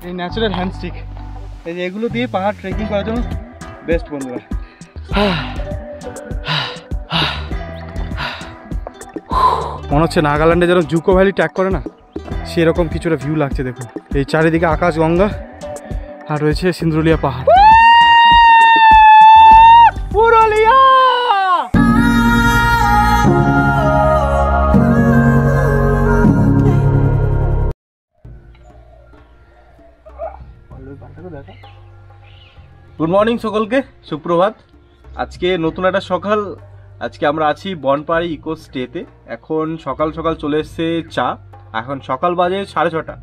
এই ন্যাচারাল হ্যান্ডস্টিক, এই যে এগুলো দিয়ে পাহাড় ট্রেকিং করার জন্য বেস্ট বন্ধুরা। মনে হচ্ছে নাগাল্যান্ডে যেন জুকো ভ্যালি ট্র্যাক করে না, সেরকম কিছুটা ভিউ লাগছে দেখুন। এই চারিদিকে আকাশ গঙ্গা আর রয়েছে সিন্দ্রুলিয়া পাহাড়। পুরুলিয়া গুড মর্নিং সকলকে, সুপ্রভাত। আজকে নতুন একটা সকাল। আজকে আমরা আছি বনপাড়ি ইকো স্টেতে। এখন সকাল সকাল চলে এসছে চা। এখন সকাল বাজে 6:30।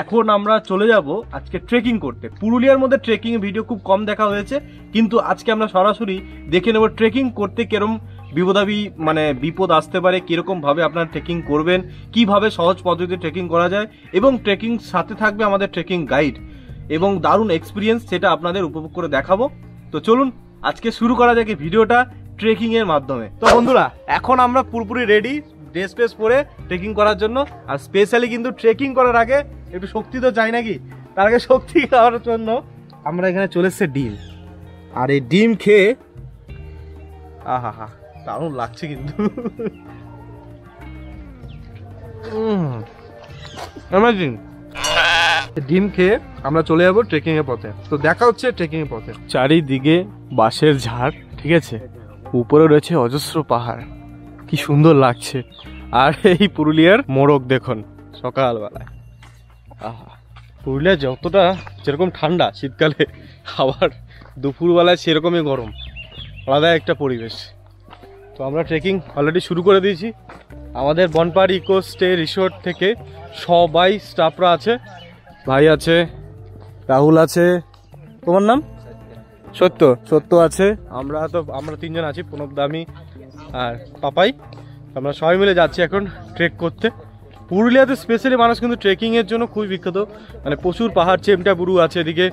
এখন আমরা চলে যাব আজকে ট্রেকিং করতে। পুরুলিয়ার মধ্যে ট্রেকিং ভিডিও খুব কম দেখা হয়েছে, কিন্তু আজকে আমরা সরাসরি দেখে নেব ট্রেকিং করতে কিরকম বিপদ আসতে পারে, কিরকম ভাবে আপনারা ট্রেকিং করবেন, কিভাবে সহজ পদ্ধতিতে ট্রেকিং করা যায়, এবং ট্রেকিং সাথে থাকবে আমাদের ট্রেকিং গাইড এবং দারুণ এক্সপিরিয়েন্স, সেটা আপনাদের উপভোগ করে দেখাবো। তো চলুন আজকে শুরু করা যাক ভিডিওটা ট্রেকিং এর মাধ্যমে। তো বন্ধুরা, এখন আমরা পুরোপুরি রেডি ড্রেস ফ্রেস পরে ট্রেকিং করার জন্য। আর স্পেশালি কিন্তু ট্রেকিং করার আগে একটু শক্তি তো চাই নাকি, তার আগে শক্তি খাওয়ার জন্য আমরা এখানে চলে এসেছি ডিম। আর এই ডিম খেয়ে আহা দারুণ লাগছে কিন্তু। ডিম খেয়ে আমরা চলে যাবো ট্রেকিং এর পথে। তো দেখা হচ্ছে ট্রেকিং এর পথে। চারিদিকে বাঁশের ঝাড়, ঠিক আছে, উপরে রয়েছে অজস্র পাহাড়, কি সুন্দর লাগছে। আর এই পুরুলিয়ার মোড়ক দেখুন সকালবেলায়। আহা, পুরুলিয়া যতটা যেরকম ঠান্ডা শীতকালে, আবার দুপুরবেলায় সেরকমই গরম, আলাদা একটা পরিবেশ। তো আমরা ট্রেকিং অলরেডি শুরু করে দিয়েছি। আমাদের বনপাড়ি ইকো স্টে রিসোর্ট থেকে সবাই স্টাফরা আছে, ভাই আছে, রাহুল আছে, তোমার নাম সত্য আছে, আমরা তিনজন আছি, প্রণব, আমি আর পাপাই। আমরা সবাই মিলে যাচ্ছি এখন ট্রেক করতে। পুরুলিয়াতে স্পেশালি মানুষ কিন্তু ট্রেকিং এর জন্য খুবই বিখ্যাত, মানে প্রচুর পাহাড়, চেমটাবুরু আছে এদিকে,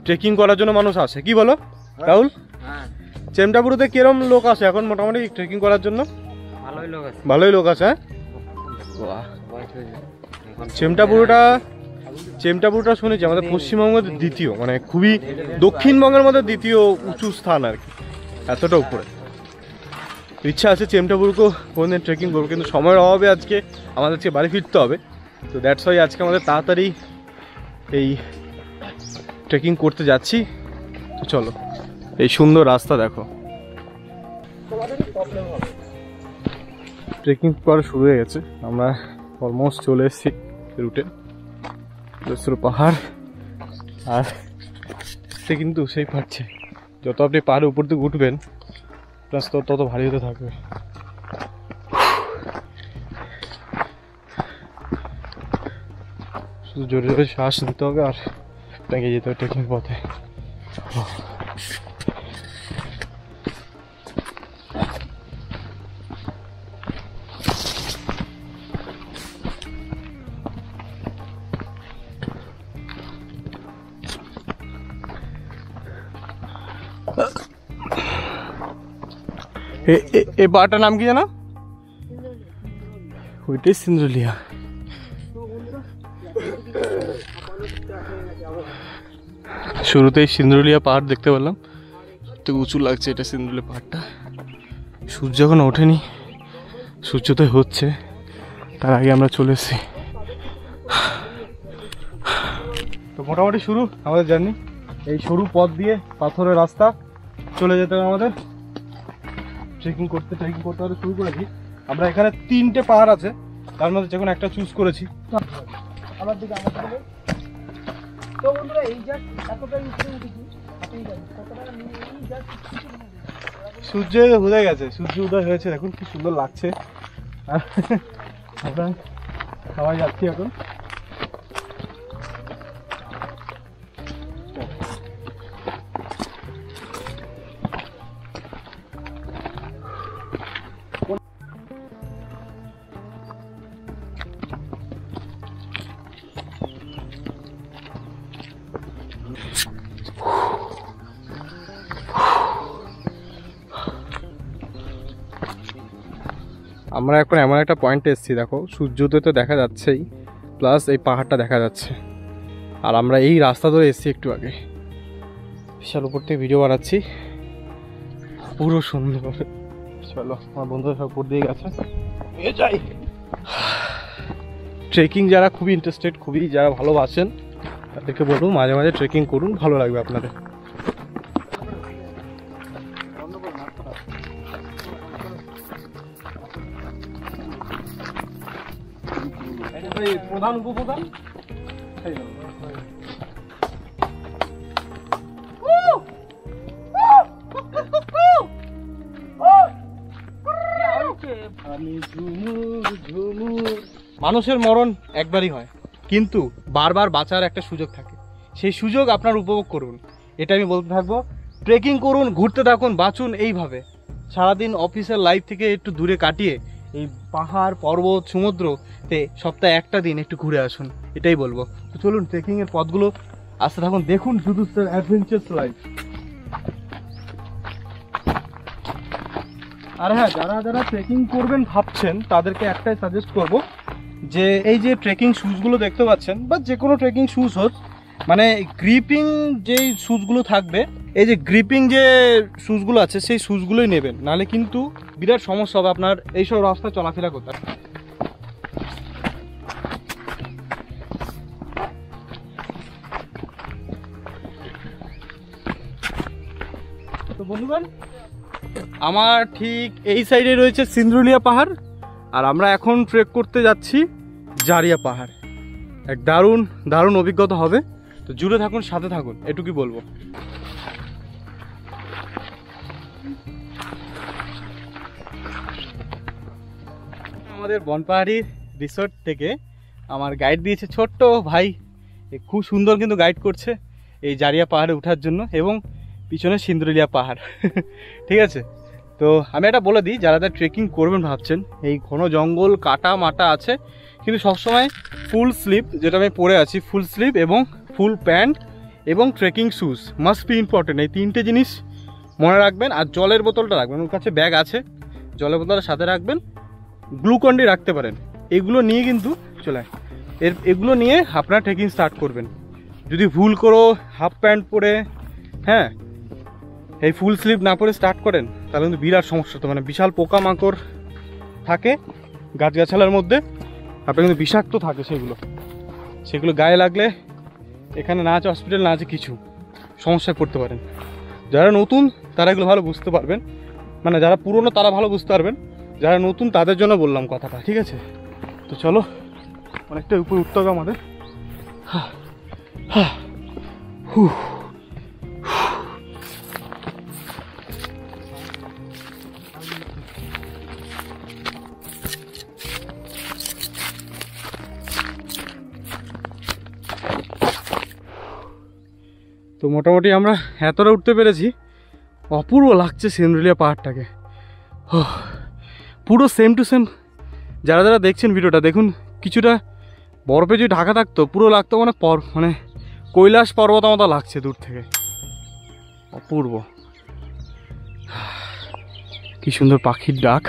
ট্রেকিং করার জন্য মানুষ আসে। কি বলো রাহুল? চেমটাবুরুতে কিরম লোক আসে এখন মোটামুটি ট্রেকিং করার জন্য? ভালোই লোক আছে। চেমটাবুরুটা শুনেছি আমাদের পশ্চিমবঙ্গের দ্বিতীয়, মানে খুবই দক্ষিণবঙ্গের মধ্যে দ্বিতীয় উঁচু স্থান আর কি, এতটা উপরে। ইচ্ছা আছে চেমটাবুরুকেও কোনদিন ট্রেকিং করবো, কিন্তু সময়ের অভাবে আজকে আমাদেরকে বাড়ি ফিরতে হবে। তো দ্যাটস ওয়াই আজকে আমাদের তাড়াতাড়ি এই ট্রেকিং করতে যাচ্ছি। তো চলো, এই সুন্দর রাস্তা দেখো। ট্রেকিং করা শুরু হয়ে গেছে, আমরা অলমোস্ট চলে এসেছি রুটে। পাহাড় আর সে কিন্তু সেই পাচ্ছে, যত আপনি পাহাড়ের উপর দিকে উঠবেন রাস্তা তত ভারী হতে থাকবে। শুধু জোরে জোরে শ্বাস নিতে হবে আর ব্যাগে যেতে হবে ট্রেকিং পথে। এই পাহাড়টার নাম কি জানো? ওইটাই সিন্দ্রুলিয়া। শুরুতেই সিন্দ্রুলিয়া পাহাড় দেখতে পেলাম, তো উঁচু লাগছে এটা সিন্দ্রুলিয়া পাহাড়টা। সূর্য এখন ওঠেনি, সূর্যোদয় হচ্ছে, তার আগে আমরা চলে এসেছি। তো মোটামুটি শুরু আমাদের জার্নি। এই সরু পথ দিয়ে পাথরের রাস্তা চলে যেতে হবে আমাদের। ট্রেকিং করতে হলে শুরু করেছি আমরা। এখানে 3টে পাহাড় আছে, তার মধ্যে যে কোনো একটা চুজ করেছি। আমার দিকে তো বন্ধুরা, এই জাস্ট এতটাই উপরে উঠেছি, সূর্য উদয় গেছে, সূর্য উদয় হয়েছে, দেখুন কি সুন্দর লাগছে। আমরা সবাই যাচ্ছি এখন। আমরা এখন এমন একটা পয়েন্টে এসেছি, দেখো সূর্যোদয় তো দেখা যাচ্ছেই, প্লাস এই পাহাড়টা দেখা যাচ্ছে। আর আমরা এই রাস্তা ধরে এসেছি একটু আগে। বিশাল উপর থেকে ভিডিও বানাচ্ছি, পুরো সুন্দর। চলো, আমার বন্ধুরা সব উপর দিয়ে গেছে, যাই। ট্রেকিং যারা খুবই ইন্টারেস্টেড, খুবই যারা ভালোবাসেন, তাদেরকে বলবো মাঝে মাঝে ট্রেকিং করুন, ভালো লাগবে আপনাদের। প্রধান উপপ্রধান মানুষের মরণ একবারই হয়, কিন্তু বারবার বাঁচার একটা সুযোগ থাকে, সেই সুযোগ আপনার উপভোগ করুন। এটা আমি বলতে থাকবো। ট্রেকিং করুন, ঘুরতে থাকুন, বাঁচুন এইভাবে। সারাদিন অফিসের লাইফ থেকে একটু দূরে কাটিয়ে এই পাহাড়, পর্বত, সমুদ্রতে সপ্তাহে একটা দিন একটু ঘুরে আসুন, এটাই বলবো। তো চলুন, ট্রেকিংয়ের পথগুলো আসতে থাকুন, দেখুন শুধু অ্যাডভেঞ্চারস লাইফ। আর হ্যাঁ, যারা যারা ট্রেকিং করবেন ভাবছেন, তাদেরকে একটাই সাজেস্ট করব, যে এই যে ট্রেকিং শ্যুজগুলো দেখতে পাচ্ছেন, বা যে কোনো ট্রেকিং শ্যুজ হোক, মানে গ্রিপিং যেই শ্যুজগুলো থাকবে, এই যে গ্রিপিং যে শ্যুজগুলো আছে, সেই শ্যুজগুলোই নেবেন, নাহলে কিন্তু বিরাট সমস্যা হবে আপনার এইসব রাস্তায় চলাফেরা করতে। তো বন্ধুগণ, আমার ঠিক এই সাইডে রয়েছে সিন্দ্রুলিয়া পাহাড়, আর আমরা এখন ট্রেক করতে যাচ্ছি জারিয়া পাহাড়। এক দারুণ দারুণ অভিজ্ঞতা হবে। তো জুড়ে থাকুন, সাথে থাকুন, এটুকুই বলবো। আমাদের বনপাহাড়ি রিসোর্ট থেকে আমার গাইড দিয়েছে ছোট্ট ভাই, খুব সুন্দর কিন্তু গাইড করছে এই জারিয়া পাহাড়ে ওঠার জন্য, এবং পিছনে সিন্দ্রুলিয়া পাহাড়। ঠিক আছে, তো আমি এটা বলে দিই, যারা ট্রেকিং করবেন ভাবছেন, এই ঘন জঙ্গল, কাটা মাটা আছে, কিন্তু সবসময় ফুল স্লিভ, যেটা আমি পরে আছি, ফুল স্লিভ এবং ফুল প্যান্ট এবং trekking shoes must be important. এই তিনটে জিনিস মনে রাখবেন। আর জলের বোতলটা রাখবেন, ওর কাছে ব্যাগ আছে, জলের বোতলটা সাথে রাখবেন, গ্লুকন্ডি রাখতে পারেন। এগুলো নিয়ে কিন্তু চলে এগুলো নিয়ে আপনারা ট্রেকিং স্টার্ট করবেন। যদি ভুল করো হাফ প্যান্ট পরে, হ্যাঁ, এই ফুল স্লিভ না পরে স্টার্ট করেন, তাহলে কিন্তু বিরাট সমস্যা। তো মানে বিশাল পোকামাকড় থাকে গাছগাছালার মধ্যে, আপনার কিন্তু বিষাক্ত থাকে, সেগুলো গায়ে লাগলে এখানে না আছে হসপিটাল, না আছে কিছু, সমস্যায় পড়তে পারেন। যারা নতুন তারা এগুলো ভালো বুঝতে পারবেন, মানে যারা পুরনো তারা ভালো বুঝতে পারবেন, যারা নতুন তাদের জন্য বললাম কথাটা, ঠিক আছে? তো চলো, অনেকটা উপরে উঠতে হবে আমাদের। তো মোটামুটি আমরা এতটা উঠতে পেরেছি, অপূর্ব লাগছে সিন্দ্রুলিয়া পাহাড়টাকে, পুরো সেম টু সেম। যারা যারা দেখছেন ভিডিওটা, দেখুন কিছুটা বরফে যদি ঢাকা থাকতো, পুরো লাগতো মানে কৈলাস পর্বত মতো লাগছে দূর থেকে, অপূর্ব। কি সুন্দর পাখির ডাক,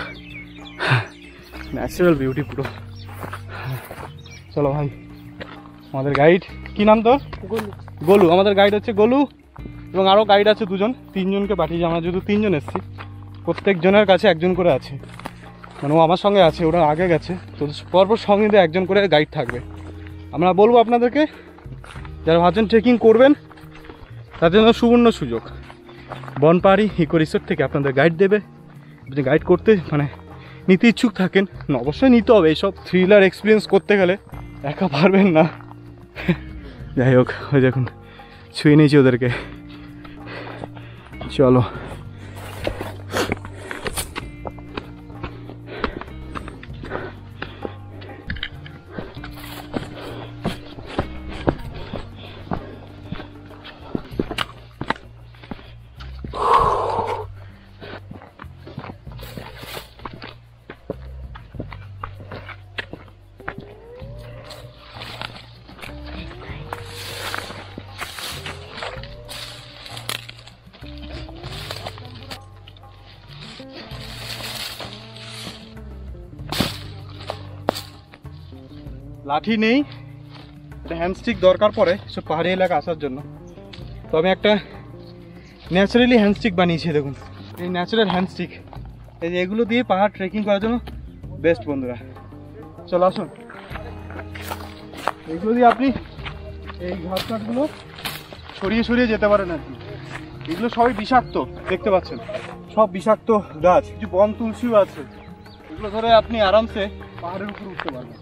ন্যাচারাল বিউটি পুরো। চলো ভাই, আমাদের গাইড, কি নাম তোর? গোলু। আমাদের গাইড হচ্ছে গোলু, এবং আরও গাইড আছে দুজন, তিনজনকে পাঠিয়েছি। আমরা যেহেতু তিনজন এসেছি, প্রত্যেকজনের কাছে একজন করে আছে, মানে ও আমার সঙ্গে আছে, ওরা আগে গেছে, তো পরপর সঙ্গে দিয়ে একজন করে গাইড থাকবে। আমরা বলবো আপনাদেরকে, যারা ভাবছেন ট্রেকিং করবেন, তাদের জন্য সুবর্ণ সুযোগ। বনপাহাড়ি ইকো রিসোর্ট থেকে আপনাদের গাইড দেবে। আপনি গাইড করতে মানে নিতে ইচ্ছুক থাকেন, অবশ্যই নিতে হবে। এইসব থ্রিলার এক্সপিরিয়েন্স করতে গেলে একা পারবেন না। যাই হোক, ওই দেখুন ছুঁয়ে নিয়েছি ওদেরকে। চলো, লাঠি নেই, এটা হ্যান্ডস্টিক দরকার পড়ে সব পাহাড়ি এলাকা আসার জন্য। তো আমি একটা ন্যাচারালি হ্যান্ডস্টিক বানিয়েছি, দেখুন এই ন্যাচারাল হ্যান্ডস্টিক, এই যে এগুলো দিয়ে পাহাড় ট্রেকিং করার জন্য বেস্ট বন্ধুরা। চলো আসুন, এগুলো দিয়ে আপনি এই ঘাস কাঠগুলো সরিয়ে সরিয়ে যেতে পারেন আর কি। এগুলো সবই বিষাক্ত, দেখতে পাচ্ছেন সব বিষাক্ত গাছ, কিছু বন তুলসীও আছে, এগুলো ধরে আপনি আরামসে পাহাড়ের উপর উঠতে পারবেন।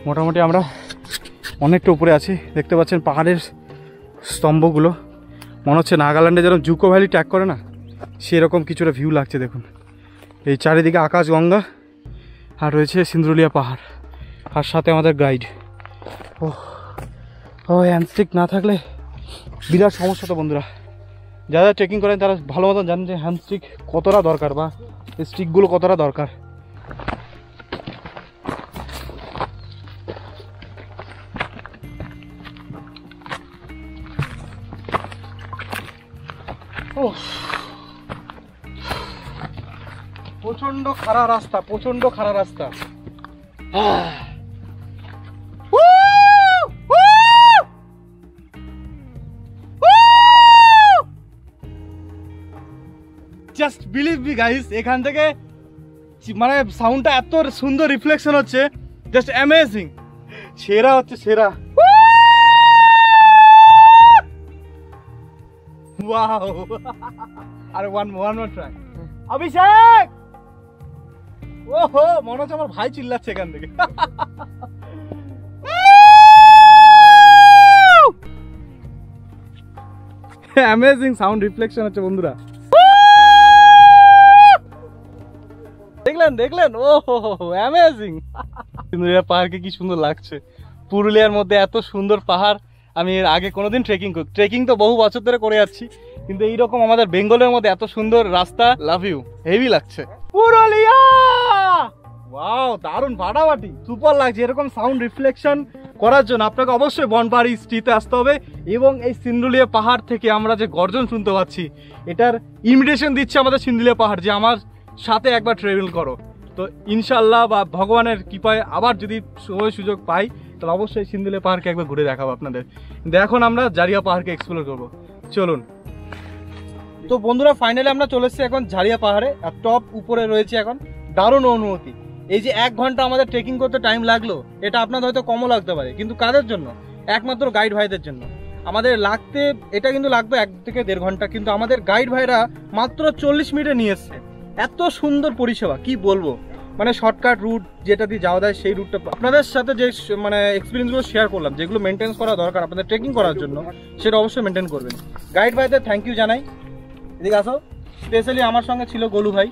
মোটামুটি আমরা অনেকটা উপরে আছি, দেখতে পাচ্ছেন পাহাড়ের স্তম্ভগুলো, মনে হচ্ছে নাগাল্যান্ডে যেরকম জুকো ভ্যালি ট্র্যাক করে না, সেরকম কিছুটা ভিউ লাগছে। দেখুন এই চারিদিকে আকাশ গঙ্গা, আর রয়েছে সিন্দ্রুলিয়া পাহাড়, আর সাথে আমাদের গাইড। ও হ্যান্ডস্টিক না থাকলে বিরাট সমস্যা তো বন্ধুরা। যারা ট্রেকিং করেন তারা ভালো মতন জানেন যে হ্যান্ডস্টিক কতটা দরকার বা স্টিকগুলো কতটা দরকার। প্রচন্ড খাড়া রাস্তা, প্রচন্ড খাড়া রাস্তা। জাস্ট বিলিভ মি গাইস, এখান থেকে মানে সাউন্ডটা এত সুন্দর রিফ্লেকশন হচ্ছে, জাস্ট অ্যামেজিং, সেরা হচ্ছে সেরা। ওয়াও, আর ওয়ান মোর ট্রাই। অভিষেক, ওহো মনে হচ্ছে আমার ভাই চিল্লাচ্ছে এখান থেকে। অ্যামেজিং সাউন্ড রিফ্লেকশন হচ্ছে বন্ধুরা, দেখলেন দেখলেন, ওহো অ্যামেজিং। সিন্দ্রুলিয়া পাহাড়কে কি সুন্দর লাগছে, পুরুলিয়ার মধ্যে এত সুন্দর পাহাড় আমি এর আগে কোনোদিন ট্রেকিং তো বহু বছর ধরে করে যাচ্ছি, কিন্তু এইরকম আমাদের বেঙ্গলের মধ্যে এত সুন্দর রাস্তা, লাভ ইউ, হেভি লাগছে পুরুলিয়া। ওয়াও, দারুণ ফাটাফাটি, সুপার লাগছে। এরকম সাউন্ড রিফ্লেকশন করার জন্য আপনাকে অবশ্যই বনপাহাড়ি স্ট্রিটে আসতে হবে, এবং এই সিন্দ্রুলিয়া পাহাড় থেকে আমরা যে গর্জন শুনতে পাচ্ছি, এটার ইনভিটেশন দিচ্ছে আমাদের সিন্দ্রুলিয়া পাহাড় যে আমার সাথে একবার ট্রাভেল করো। তো ইনশাল্লাহ বা ভগবানের কৃপায় আবার যদি সময় সুযোগ পাই তাহলে অবশ্যই সিন্দ্রুলিয়া পাহাড়কে একবার ঘুরে দেখাবো আপনাদের। কিন্তু এখন আমরা ঝাড়িয়া পাহাড়কে এক্সপ্লোর করবো, চলুন। তো বন্ধুরা ফাইনালি আমরা চলে এসেছি এখন ঝাড়িয়া পাহাড়ে, আর টপ উপরে রয়েছে এখন। দারুণ অনুভূতি, এই যে 1 ঘন্টা আমাদের ট্রেকিং করতে টাইম লাগলো, এটা আপনাদের হয়তো কমও লাগতে পারে, কিন্তু কাদের জন্য? একমাত্র গাইড ভাইদের জন্য। আমাদের লাগতে এটা কিন্তু লাগবে 1 থেকে 1.5 ঘন্টা, কিন্তু আমাদের গাইড ভাইরা মাত্র 40 মিনিটে নিয়ে এসছে। এত সুন্দর পরিষেবা কি বলবো, মানে শর্টকাট রুট যেটা দিয়ে যাওয়া যায় সেই রুটটা আপনাদের সাথে যে মানে এক্সপিরিয়েন্সগুলো শেয়ার করলাম, যেগুলো মেনটেন করা দরকার আপনাদের ট্রেকিং করার জন্য, সেটা অবশ্যই মেনটেন করবেন। গাইড ভাইদের থ্যাংক ইউ জানাই। এদিকে আসো, স্পেশালি আমার সঙ্গে ছিল গোলু ভাই,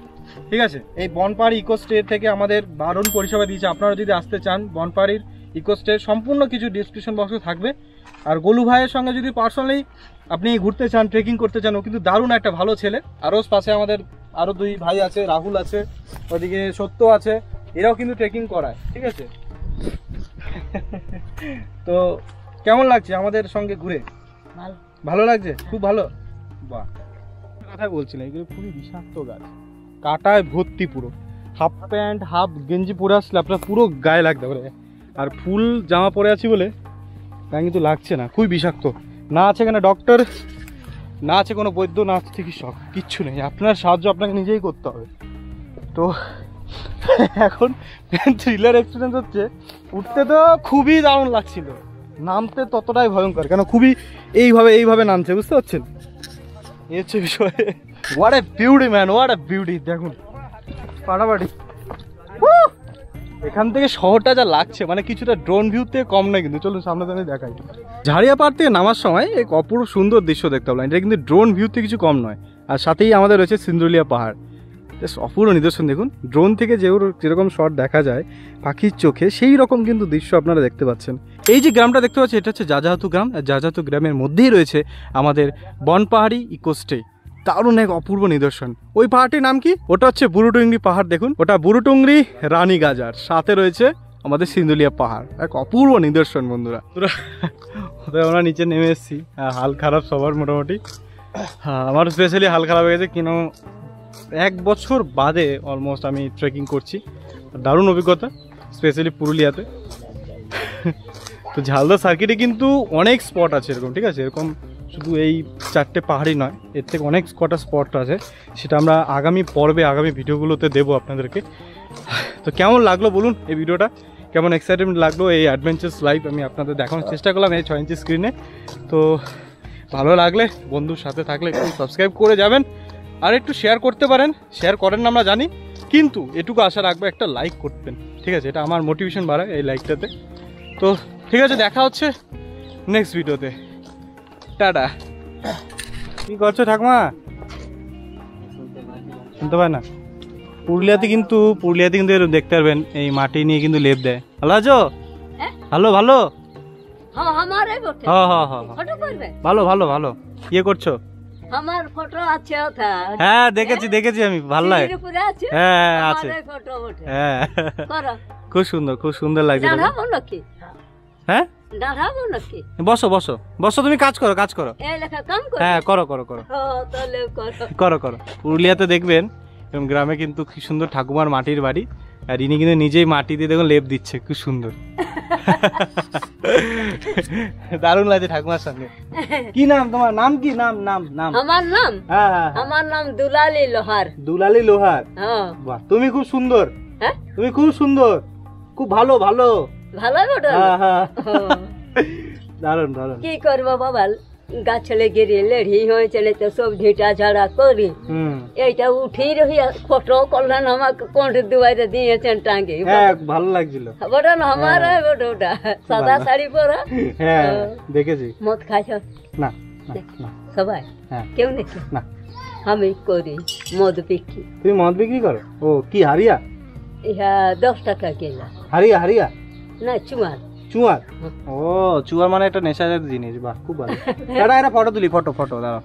ঠিক আছে। এই বনপাহাড়ি ইকো স্টে থেকে আমাদের দারুণ পরিষেবা দিয়েছে। আপনারা যদি আসতে চান বনপাহাড়ির ইকো স্টে, সম্পূর্ণ কিছু ডিসক্রিপশন বক্সে থাকবে। আর গোলু ভাইয়ের সঙ্গে যদি পার্সোনালি আপনি ঘুরতে চান, ট্রেকিং করতে চান, ও কিন্তু দারুণ একটা ভালো ছেলে। আরও পাশে আমাদের আরও 2 ভাই আছে, রাহুল আছে, ওদিকে সত্য আছে, এরাও কিন্তু ট্রেকিং করায়, ঠিক আছে। তো কেমন লাগছে আমাদের সঙ্গে ঘুরে? ভালো লাগছে, খুব ভালো। বাহ, কথাই বলছিলাম, এগুলো খুবই বিষাক্ত গাছ, কাটায় ভর্তি, পুরো হাফ প্যান্ট হাফ গেঞ্জি পরে আসলে আপনার পুরো গায়ে লাগতে পারে। আর ফুল জামা পরে আছি বলে গায়ে কিন্তু লাগছে না, খুবই বিষাক্ত। না আছে এখানে ডক্টর, না আছে কোনো বৈদ্য, না আছে চিকিৎসক, কিচ্ছু নেই। আপনার সাহায্য আপনাকে নিজেই করতে হবে। তো এখন থ্রিলার এক্সপিরিয়েন্স হচ্ছে, উঠতে তো খুবই দারুণ লাগছিল, নামতে ততটাই ভয়ঙ্কর, কেন খুবই এইভাবে নামছে, বুঝতে পারছেন? এই হচ্ছে বিষয়। What a beauty man, what a beauty. দেখুন ফাটাফাটি, এখান থেকে শহরটা যা লাগছে, মানে কিছুটা ড্রোন ভিউতে কম নয় কিন্তু। চলুন সামনে আমি দেখাই। ঝাড়িয়া পাহাড় থেকে নামার সময় এক অপূর্ব সুন্দর দৃশ্য দেখতে পেলাম, এটা কিন্তু ড্রোন ভিউতে কিছু কম নয়। আর সাথেই আমাদের রয়েছে সিন্দ্রুলিয়া পাহাড়, জাস্ট অপূর্ব নিদর্শন। দেখুন ড্রোন থেকে যেরকম শট দেখা যায় পাখির চোখে, সেই রকম কিন্তু দৃশ্য আপনারা দেখতে পাচ্ছেন। এই যে গ্রামটা দেখতে পাচ্ছেন, এটা হচ্ছে যাজাহাতু গ্রাম। আর যাজাহাতু গ্রামের মধ্যেই রয়েছে আমাদের বনপাহাড়ি ইকোস্টে, দারুণ এক অপূর্ব নিদর্শন। ওই পাহাড়টির নাম কি? ওটা হচ্ছে বুড়ুটুঙ্গি পাহাড়। দেখুন ওটা বুড়ুটুঙ্গি রানীগাজার, সাথে রয়েছে আমাদের সিন্ধুলিয়া পাহাড়, এক অপূর্ব নিদর্শন বন্ধুরা। আমরা নিচে নেমে এসেছি, হাল খারাপ সবার মোটামুটি। হ্যাঁ, আমার স্পেশালি হাল খারাপ হয়ে গেছে, কেন 1 বছর বাদে অলমোস্ট আমি ট্রেকিং করছি। দারুণ অভিজ্ঞতা, স্পেশালি পুরুলিয়াতে। তো ঝালদা সার্কিটে কিন্তু অনেক স্পট আছে এরকম, ঠিক আছে? এরকম শুধু এই 4টে পাহাড়ই নয়, এর থেকে অনেক কটা স্পট আছে, সেটা আমরা আগামী পর্বে আগামী ভিডিওগুলোতে দেবো আপনাদেরকে। তো কেমন লাগলো বলুন এই ভিডিওটা, কেমন এক্সাইটমেন্ট লাগলো এই অ্যাডভেঞ্চার্স লাইফ আমি আপনাদের দেখানোর চেষ্টা করলাম এই 6 ইঞ্চি স্ক্রিনে। তো ভালো লাগলে বন্ধুর সাথে থাকলে একটু সাবস্ক্রাইব করে যাবেন, আর একটু শেয়ার করতে পারেন। শেয়ার করেন না আমরা জানি, কিন্তু এটুকু আশা রাখবো একটা লাইক করবেন, ঠিক আছে? এটা আমার মোটিভেশন বাড়ায় এই লাইকটাতে। তো ঠিক আছে, দেখা হচ্ছে নেক্সট ভিডিওতে। টাটা। কি করছো ঠাকুমা? শুনতে পায় না? পুরুলিয়াতে কিন্তু দেখতে পারবেন এই মাটি নিয়ে কিন্তু লেপ দেয়। ভালো আছো? ভালো ভালো ভালো ভালো ভালো। ইয়ে করছো? আমার ফটো আছে ওটা। হ্যাঁ দেখেছি আমি, ভালো লাগে। হ্যাঁ আছে, হ্যাঁ খুব সুন্দর লাগছে। হ্যাঁ বসো বসো বসো, তুমি কাজ করো হ্যাঁ করো। পুরুলিয়াতে দেখবেন এবং গ্রামে কিন্তু কি সুন্দর ঠাকুমার মাটির বাড়ি, আর ইনি কিন্তু নিজেই মাটি দিয়ে দেখুন লেপ দিচ্ছে, খুব সুন্দর। দারুণ লাগছে ঠাকুমার সঙ্গে। কি নাম তোমার? নাম কি? নাম আমার নাম? হ্যাঁ আমার নাম দুলালী লোহার। দুলালী লোহার? বাহ, তুমি খুব সুন্দর। তুমি খুব সুন্দর, খুব ভালো ভালো ভালো। হ্যাঁ দারুণ। কি করবো বাবা, গাছলে গিয়ে লেড়ি হয়ে চলে তো সব ঝিটা ঝাড়া করি, এইটা উঠি রহি ফটো করলেন আমাকে কোন দুয়ারে দিয়েছেন টাঙ্গে। ভালো লাগছিল বড় না আমার ওটা সাদা শাড়ি পরা। হ্যাঁ দেখেছি। মদ খাইছ না? সবাই কেউ নাকি? না, আমি করি মদ বিক্রি। তুমি মদ বিক্রি করো? ও কি হারিয়া? ইহা 10 টাকা কিলো। হারিয়া না, চুয়ার। ও চুয়ার মানে একটা নেশাজাত জিনিস। বাহ, খুব ভালো। ফটো তুলি, ফটো দাঁড়াও।